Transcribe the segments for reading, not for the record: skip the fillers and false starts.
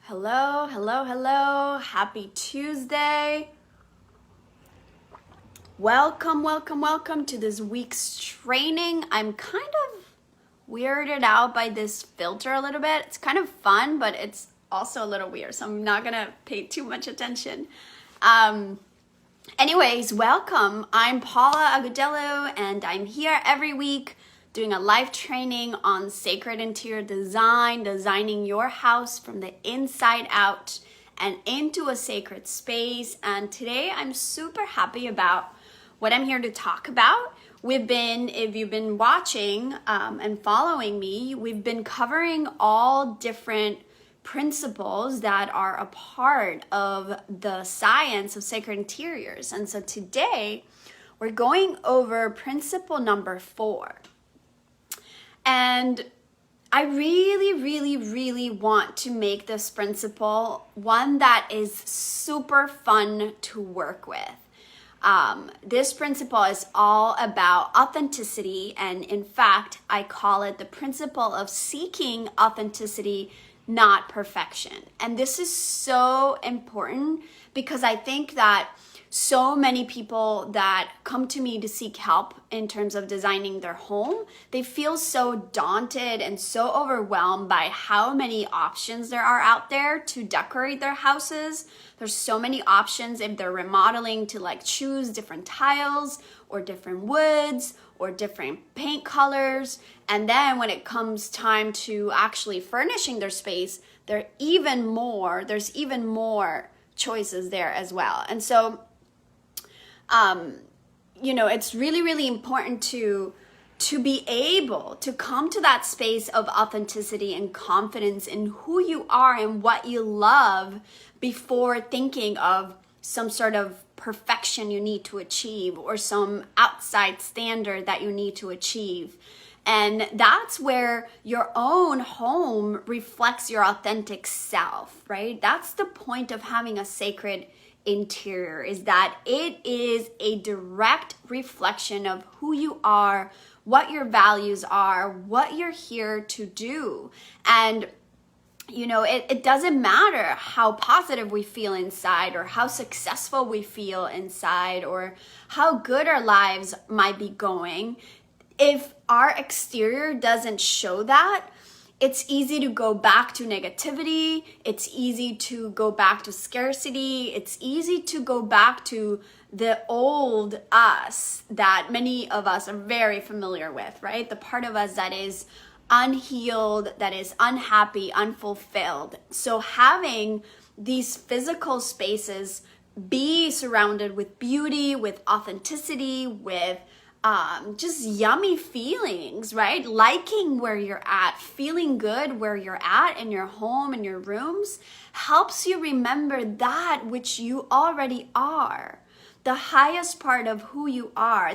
Hello, hello, hello. Happy Tuesday. Welcome, welcome, welcome to this week's training. I'm kind of weirded out by this filter a little bit. It's kind of fun, but it's also a little weird, so I'm not gonna pay too much attention. Anyways, welcome. I'm Paula Agudelo, and I'm here every week doing a live training on sacred interior design, designing your house from the inside out and into a sacred space. And today I'm super happy about what I'm here to talk about. If you've been watching and following me, we've been covering all different principles that are a part of the science of sacred interiors. And so today we're going over principle number 4. And I really want to make this principle one that is super fun to work with. This principle is all about authenticity, and in fact, I call it the principle of seeking authenticity, not perfection. And this is so important because I think that so many people that come to me to seek help in terms of designing their home, they feel so daunted and so overwhelmed by how many options there are out there to decorate their houses. There's so many options if they're remodeling to choose different tiles or different woods or different paint colors. And then when it comes time to actually furnishing their space, there's even more choices there as well. And so it's really important to be able to come to that space of authenticity and confidence in who you are and what you love before thinking of some sort of perfection you need to achieve or some outside standard that you need to achieve. And that's where your own home reflects your authentic self, right? That's the point of having a sacred interior, is that it is a direct reflection of who you are, what your values are, what you're here to do. And it doesn't matter how positive we feel inside or how successful we feel inside or how good our lives might be going. If our exterior doesn't show that, it's easy to go back to negativity. It's easy to go back to scarcity. It's easy to go back to the old us that many of us are very familiar with, right? The part of us that is unhealed, that is unhappy, unfulfilled. So having these physical spaces be surrounded with beauty, with authenticity, with just yummy feelings, right? Liking where you're at, feeling good where you're at in your home, in your rooms, helps you remember that which you already are. The highest part of who you are.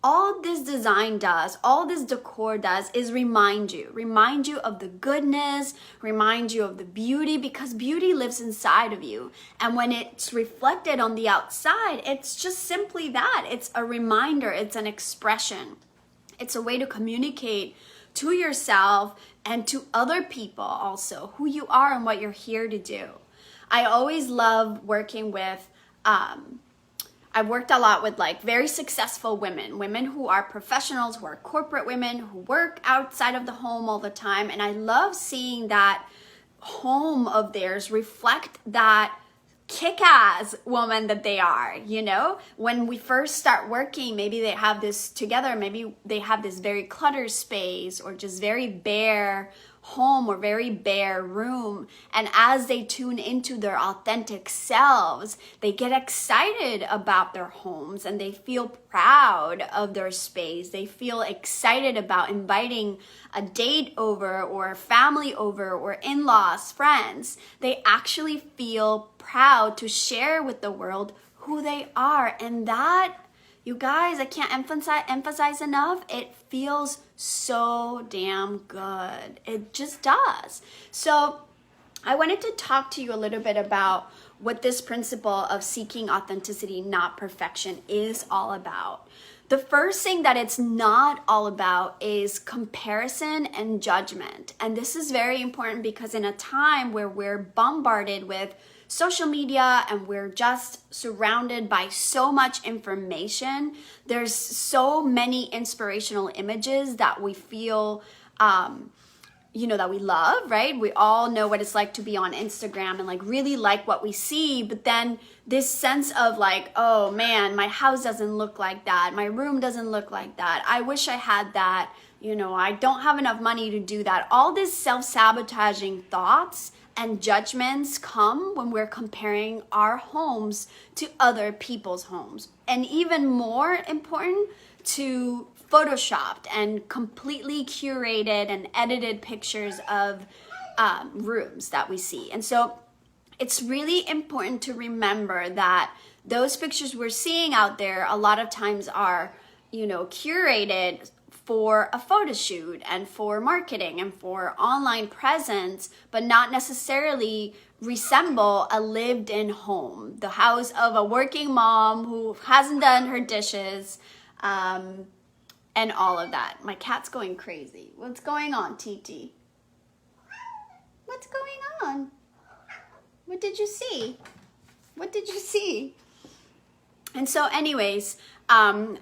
All this design does, all this decor does is remind you of the goodness, remind you of the beauty, because beauty lives inside of you. And when it's reflected on the outside, it's just simply that. It's a reminder, it's an expression. It's a way to communicate to yourself and to other people also who you are and what you're here to do. I always love working with I've worked a lot with very successful women who are professionals, who are corporate women, who work outside of the home all the time. And I love seeing that home of theirs reflect that kick-ass woman that they are. When we first start working, maybe they have this together, maybe they have this very cluttered space or just very bare home or very bare room. And as they tune into their authentic selves, they get excited about their homes and they feel proud of their space. They feel excited about inviting a date over or family over or in-laws, friends. They actually feel proud to share with the world who they are. And that, you guys, I can't emphasize enough, it feels so damn good. It just does. So I wanted to talk to you a little bit about what this principle of seeking authenticity, not perfection, is all about. the first thing that it's not all about is comparison and judgment. And this is very important because in a time where we're bombarded with social media and we're just surrounded by so much information, there's so many inspirational images that we feel that we love, right? We all know what it's like to be on Instagram and like really like what we see, but then this sense of like, oh man, my house doesn't look like that, my room doesn't look like that, I wish I had that, I don't have enough money to do that. All these self-sabotaging thoughts and judgments come when we're comparing our homes to other people's homes. And even more important, to photoshopped and completely curated and edited pictures of rooms that we see. And so it's really important to remember that those pictures we're seeing out there a lot of times are, curated for a photo shoot and for marketing and for online presence, but not necessarily resemble a lived-in home, the house of a working mom who hasn't done her dishes, and all of that. My cat's going crazy. What's going on, TT? What's going on? What did you see? What did you see? And so anyways,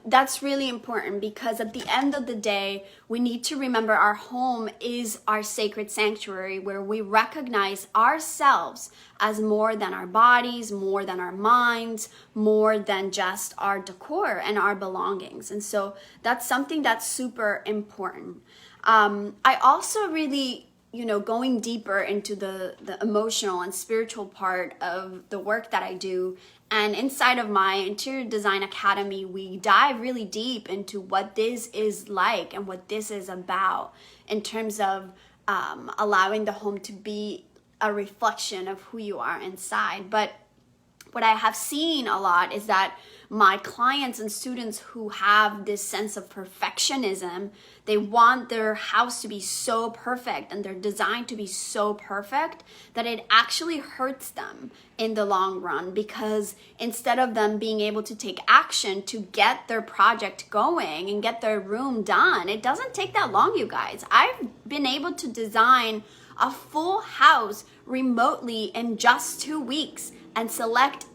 that's really important because at the end of the day, we need to remember our home is our sacred sanctuary where we recognize ourselves as more than our bodies, more than our minds, more than just our decor and our belongings. And so that's something that's super important. I also really, going deeper into the emotional and spiritual part of the work that I do. And inside of my Interior Design Academy, we dive really deep into what this is like and what this is about in terms of allowing the home to be a reflection of who you are inside. But what I have seen a lot is that my clients and students who have this sense of perfectionism, they want their house to be so perfect and their design to be so perfect that it actually hurts them in the long run, because instead of them being able to take action to get their project going and get their room done, it doesn't take that long, you guys. I've been able to design a full house remotely in just 2 weeks and select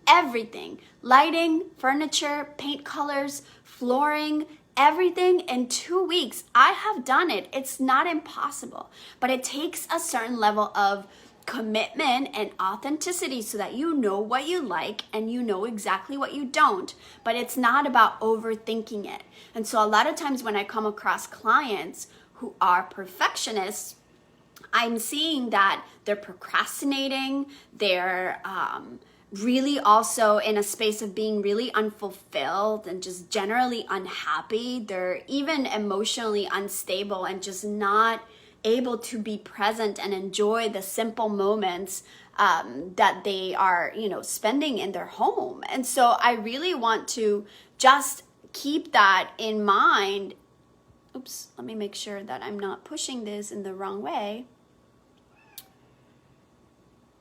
everything, lighting, furniture, paint colors, flooring, everything in 2 weeks. I have done it. It's not impossible, but it takes a certain level of commitment and authenticity so that you know what you like and you know exactly what you don't, but it's not about overthinking it. And so a lot of times when I come across clients who are perfectionists, I'm seeing that they're procrastinating, they're really also in a space of being really unfulfilled and just generally unhappy. They're even emotionally unstable and just not able to be present and enjoy the simple moments that they are, spending in their home. And so I really want to just keep that in mind. Oops, let me make sure that I'm not pushing this in the wrong way.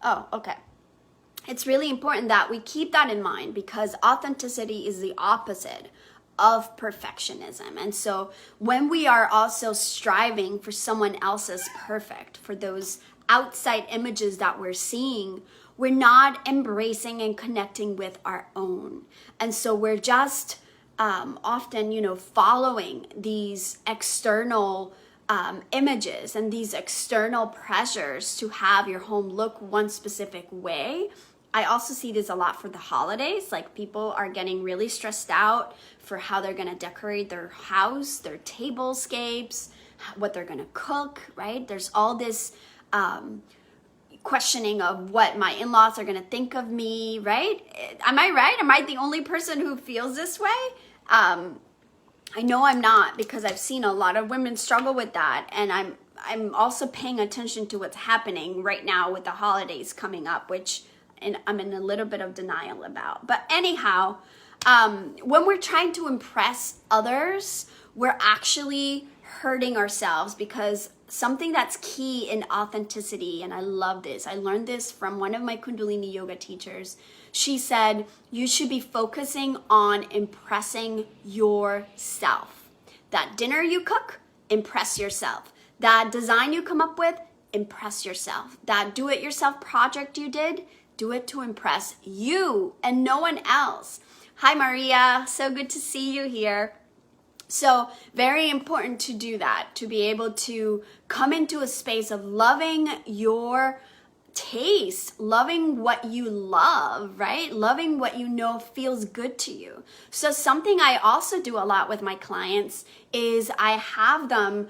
Oh, okay. It's really important that we keep that in mind because authenticity is the opposite of perfectionism. And so when we are also striving for someone else's perfect, for those outside images that we're seeing, we're not embracing and connecting with our own. And so we're just often, following these external images and these external pressures to have your home look one specific way. I also see this a lot for the holidays. Like people are getting really stressed out for how they're going to decorate their house, their tablescapes, what they're going to cook, right? There's all this questioning of what my in-laws are going to think of me, right? Am I right? Am I the only person who feels this way? I know I'm not, because I've seen a lot of women struggle with that. And I'm also paying attention to what's happening right now with the holidays coming up, which I'm in a little bit of denial about. But anyhow, when we're trying to impress others, we're actually hurting ourselves because something that's key in authenticity, and I love this. I learned this from one of my Kundalini yoga teachers. She said, you should be focusing on impressing yourself. That dinner you cook, impress yourself. That design you come up with, impress yourself. That do-it-yourself project you did, do it to impress you and no one else. Hi, Maria. So good to see you here. So very important to do that, to be able to come into a space of loving your taste, loving what you love, right? Loving what you know feels good to you. So something I also do a lot with my clients is I have them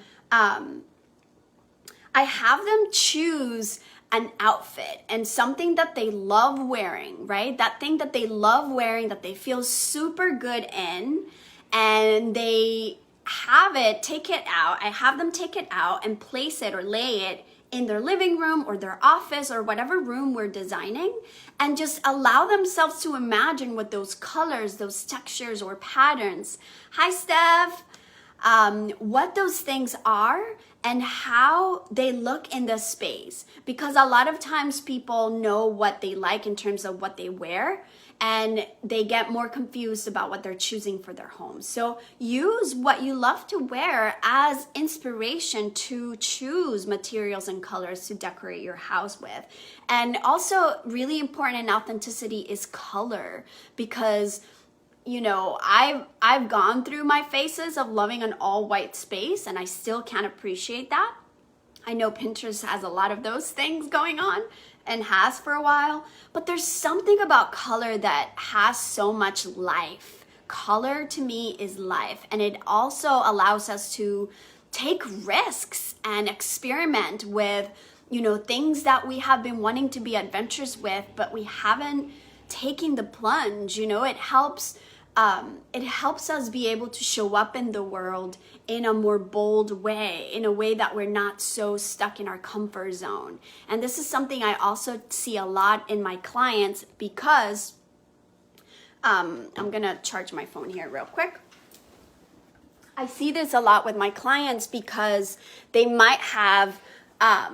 choose an outfit and something that they love wearing, right? That thing that they love wearing, that they feel super good in, and they have it, take it out. I have them take it out and place it or lay it in their living room or their office or whatever room we're designing, and just allow themselves to imagine what those colors, those textures or patterns, hi Steph, what those things are and how they look in the space. Because a lot of times people know what they like in terms of what they wear, and they get more confused about what they're choosing for their home. So use what you love to wear as inspiration to choose materials and colors to decorate your house with. And also really important in authenticity is color, because you know, I've gone through my phases of loving an all white space, and I still can't appreciate that. I know Pinterest has a lot of those things going on and has for a while, but there's something about color that has so much life. Color to me is life, and it also allows us to take risks and experiment with, you know, things that we have been wanting to be adventurous with, but we haven't taken the plunge. You know, it helps us be able to show up in the world in a more bold way, in a way that we're not so stuck in our comfort zone. And this is something I also see a lot in my clients, because I'm gonna charge my phone here real quick. I see this a lot with my clients because they might have, have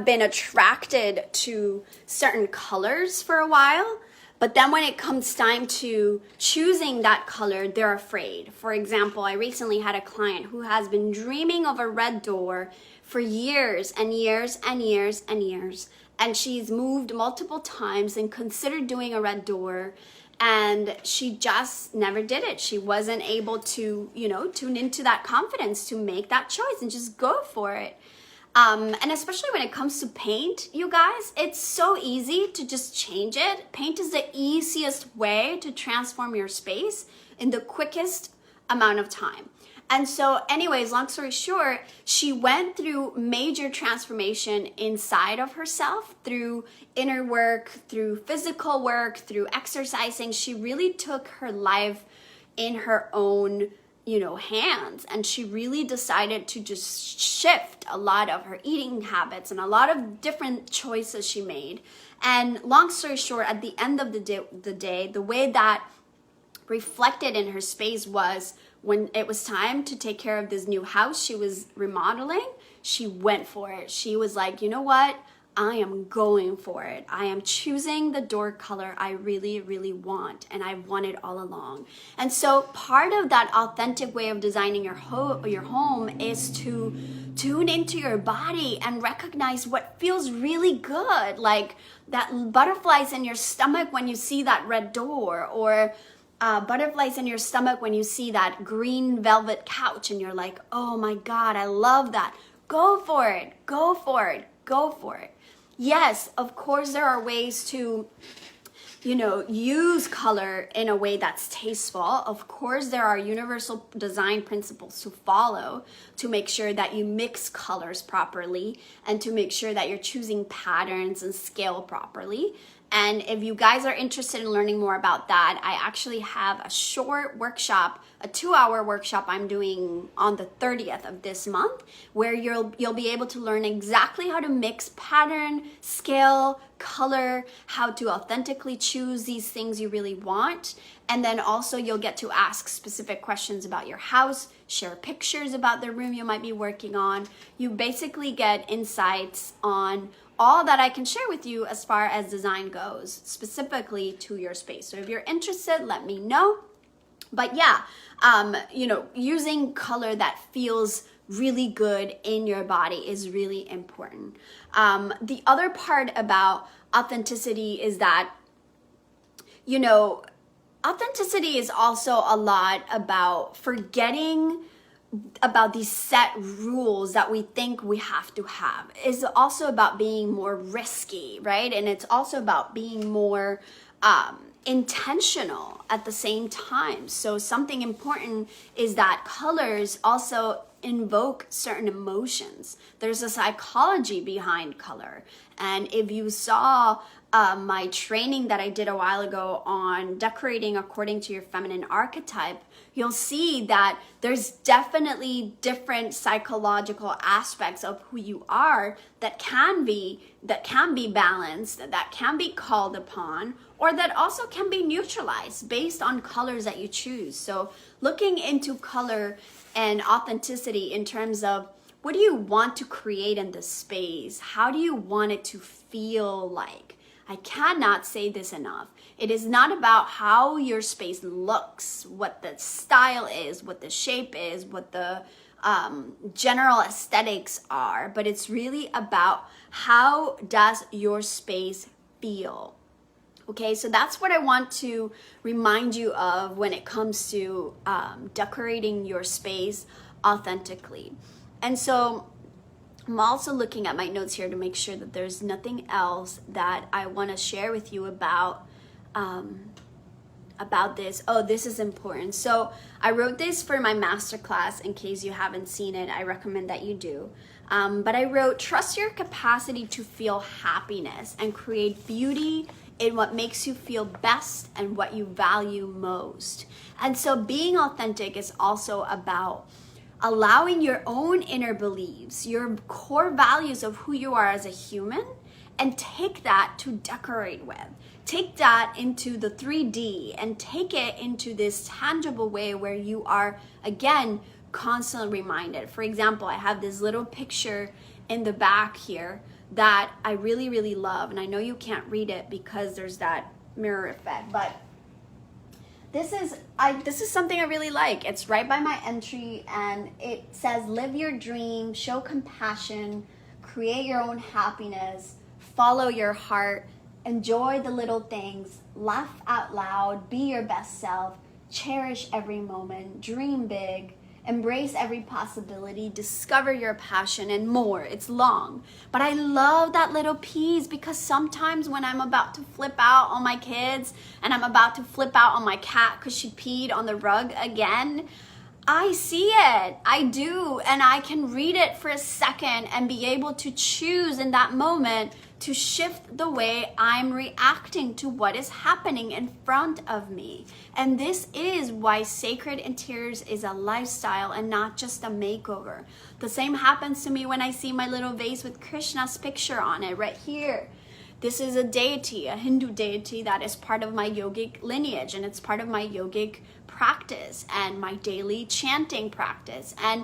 been attracted to certain colors for a while, but then when it comes time to choosing that color, they're afraid. For example, I recently had a client who has been dreaming of a red door for years and years and years and years. And she's moved multiple times and considered doing a red door, and she just never did it. She wasn't able to, tune into that confidence to make that choice and just go for it. And especially when it comes to paint, you guys, it's so easy to just change it. Paint is the easiest way to transform your space in the quickest amount of time. And so anyways, long story short, she went through major transformation inside of herself through inner work, through physical work, through exercising. She really took her life in her own hands, and she really decided to just shift a lot of her eating habits and a lot of different choices she made. And long story short, at the end of the day, the way that reflected in her space was when it was time to take care of this new house she was remodeling, she went for it. She was like, you know what? I am going for it. I am choosing the door color I really, really want, and I've wanted all along. And so part of that authentic way of designing your home is to tune into your body and recognize what feels really good, like that butterflies in your stomach when you see that red door, or butterflies in your stomach when you see that green velvet couch and you're like, oh my God, I love that. Go for it, go for it, go for it. Yes, of course there are ways to, use color in a way that's tasteful. Of course there are universal design principles to follow to make sure that you mix colors properly and to make sure that you're choosing patterns and scale properly. And if you guys are interested in learning more about that, I actually have a short workshop, a 2-hour workshop I'm doing on the 30th of this month, where you'll be able to learn exactly how to mix pattern, scale, color, how to authentically choose these things you really want. And then also you'll get to ask specific questions about your house, share pictures about the room you might be working on. You basically get insights on all that I can share with you as far as design goes, specifically to your space. So if you're interested, let me know. But yeah, using color that feels really good in your body is really important. The other part about authenticity is that, authenticity is also a lot about forgetting about these set rules that we think we have to have. It's also about being more risky, right? And it's also about being more intentional at the same time. So something important is that colors also invoke certain emotions. There's a psychology behind color. And if you saw my training that I did a while ago on decorating according to your feminine archetype, you'll see that there's definitely different psychological aspects of who you are that can be balanced, that can be called upon, or that also can be neutralized based on colors that you choose. So looking into color and authenticity in terms of what do you want to create in this space? How do you want it to feel like? I cannot say this enough. It is not about how your space looks, what the style is, what the shape is, what the general aesthetics are, but it's really about how does your space feel. Okay, so that's what I want to remind you of when it comes to decorating your space authentically. And so I'm also looking at my notes here to make sure that there's nothing else that I want to share with you about this. Oh, this is important. So I wrote this for my masterclass. In case you haven't seen it, I recommend that you do. But I wrote, trust your capacity to feel happiness and create beauty in what makes you feel best and what you value most. And so being authentic is also about allowing your own inner beliefs, your core values of who you are as a human, and take that to decorate with. Take that into the 3D and take it into this tangible way where you are, again, constantly reminded. For example, I have this little picture in the back here that I really, really love. And I know you can't read it because there's that mirror effect, but this is something I really like. It's right by my entry and it says, live your dream, show compassion, create your own happiness, follow your heart, enjoy the little things, laugh out loud, be your best self, cherish every moment, dream big, embrace every possibility, discover your passion, and more. It's long, but I love that little piece because sometimes when I'm about to flip out on my kids and I'm about to flip out on my cat because she peed on the rug again, I see it, I do, and I can read it for a second and be able to choose in that moment to shift the way I'm reacting to what is happening in front of me. And this is why Sacred Interiors is a lifestyle and not just a makeover. The same happens to me when I see my little vase with Krishna's picture on it right here. This is a deity, a Hindu deity that is part of my yogic lineage, and it's part of my yogic practice and my daily chanting practice. And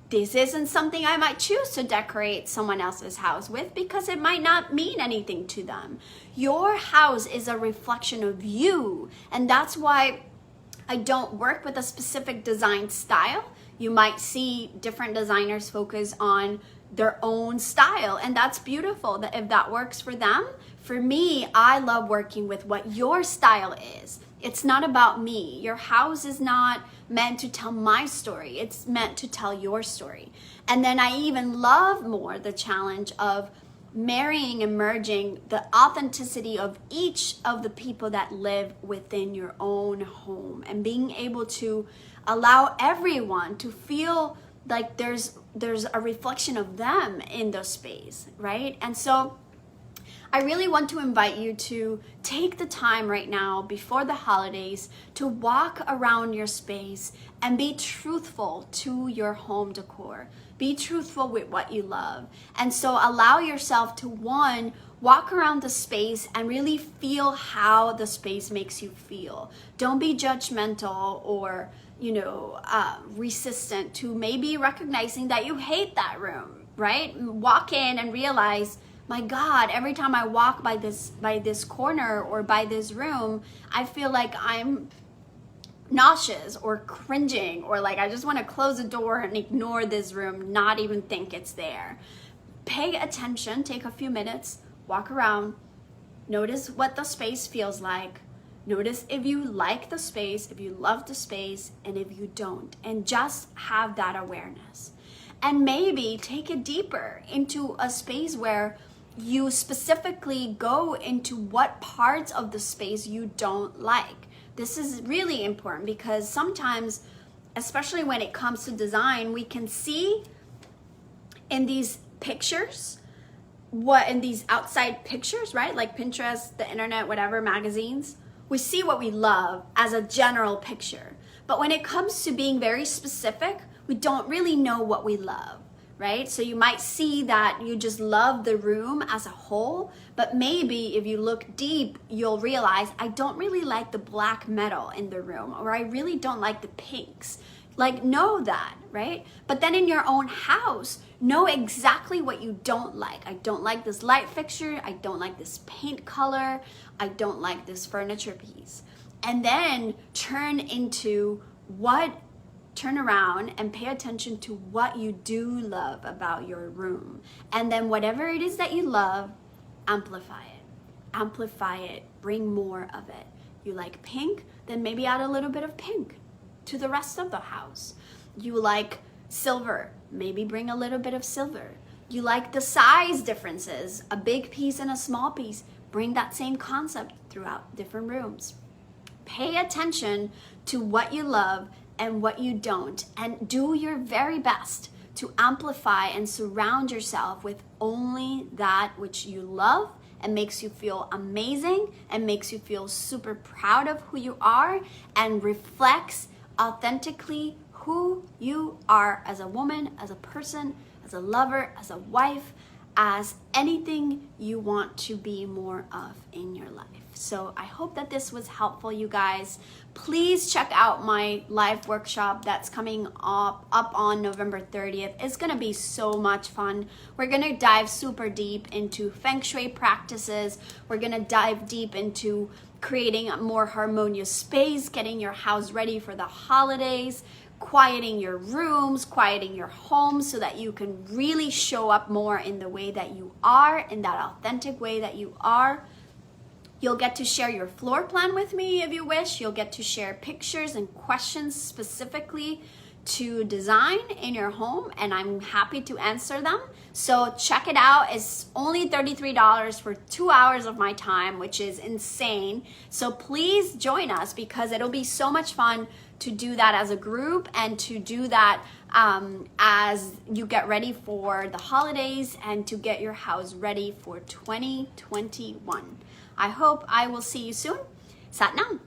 this isn't something I might choose to decorate someone else's house with because it might not mean anything to them. Your house is a reflection of you, and that's why I don't work with a specific design style. You might see different designers focus on their own style, and that's beautiful that if that works for them. For me, I love working with what your style is. It's not about me. Your house is not meant to tell my story. It's meant to tell your story. And then I even love more the challenge of marrying and merging the authenticity of each of the people that live within your own home and being able to allow everyone to feel like there's a reflection of them in the space, right? And so I really want to invite you to take the time right now before the holidays to walk around your space and be truthful to your home decor. Be truthful with what you love. And so allow yourself to, one, walk around the space and really feel how the space makes you feel. Don't be judgmental or resistant to maybe recognizing that you hate that room, right? Walk in and realize, my God, every time I walk by this corner or by this room, I feel like I'm nauseous or cringing, or like I just want to close the door and ignore this room, not even think it's there. Pay attention, take a few minutes, walk around, notice what the space feels like. Notice if you like the space, if you love the space, and if you don't, and just have that awareness. And maybe take it deeper into a space where you specifically go into what parts of the space you don't like. This is really important because sometimes, especially when it comes to design, we can see in these pictures, in these outside pictures, right? Like Pinterest, the internet, whatever, magazines, we see what we love as a general picture. But when it comes to being very specific, we don't really know what we love, right? So you might see that you just love the room as a whole, but maybe if you look deep, you'll realize I don't really like the black metal in the room, or I really don't like the pinks. Like, know that, right? But then in your own house, know exactly what you don't like. I don't like this light fixture. I don't like this paint color. I don't like this furniture piece. And then turn around and pay attention to what you do love about your room. And then whatever it is that you love, amplify it. Amplify it. Bring more of it. You like pink? Then maybe add a little bit of pink to the rest of the house. You like silver? Maybe bring a little bit of silver. You like the size differences, a big piece and a small piece. Bring that same concept throughout different rooms. Pay attention to what you love and what you don't, and do your very best to amplify and surround yourself with only that which you love and makes you feel amazing and makes you feel super proud of who you are and reflects authentically who you are as a woman, as a person, as a lover, as a wife, as anything you want to be more of in your life. So I hope that this was helpful, you guys. Please check out my live workshop that's coming up on November 30th. It's gonna be so much fun. We're gonna dive super deep into feng shui practices. We're gonna dive deep into creating a more harmonious space, getting your house ready for the holidays, quieting your rooms, quieting your home so that you can really show up more in the way that you are, in that authentic way that you are. You'll get to share your floor plan with me if you wish. You'll get to share pictures and questions specifically to design in your home, and I'm happy to answer them. So check it out. It's only $33 for 2 hours of my time, which is insane. So please join us because it'll be so much fun to do that as a group and to do that as you get ready for the holidays and to get your house ready for 2021. I hope I will see you soon. Sat Nam.